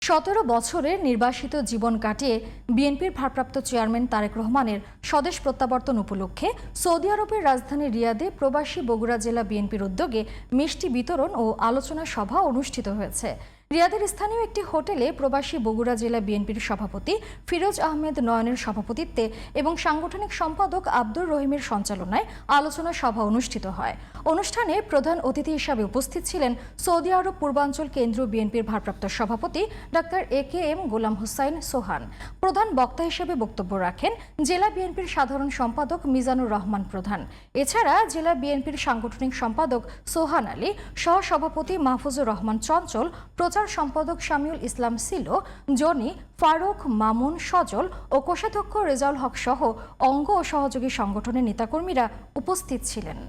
17 বছরের নির্বাসিত জীবন কাটিয়ে বিএনপির ভারপ্রাপ্ত চেয়ারম্যান তারেক রহমানের স্বদেশ প্রত্যাবর্তন উপলক্ষে সৌদি আরবের রাজধানী রিয়াদে প্রবাসী বগুড়া জেলা বিএনপির উদ্যোগে মিষ্টি বিতরণ ও আলোচনা সভা অনুষ্ঠিত হয়েছে। রিয়াদের স্থানীয় একটি হোটেলে প্রবাসী বগুড়া জেলা বিএনপির সভাপতি ফিরোজ আহমেদ নয়নের সভাপতিত্বে এবং সাংগঠনিক সম্পাদক আব্দুর রহিমের সঞ্চালনায় আলোচনা সভা অনুষ্ঠিত হয়। অনুষ্ঠানে প্রধান অতিথি হিসাবে উপস্থিত ছিলেন সৌদি আরব পূর্বাঞ্চল কেন্দ্রীয় বিএনপির ভারপ্রাপ্ত সভাপতি ডাক্তার AKM গোলাম হোসাইন সোহান। প্রধান বক্তা হিসেবে বক্তব্য রাখেন জেলা বিএনপির সাধারণ সম্পাদক মিজানুর রহমান প্রধান। এছাড়া জেলা বিএনপির সাংগঠনিক সম্পাদক সোহান আলী, সহসভাপতি মাহফুজুর রহমান চঞ্চল, প্রচার সম্পাদক শামিউল ইসলাম সিলো, জনি, ফারুক, মামুন, সজল ও কোষাধ্যক্ষ রেজাউল হক সহ অঙ্গ ও সহযোগী সংগঠনের নেতাকর্মীরা উপস্থিত ছিলেন।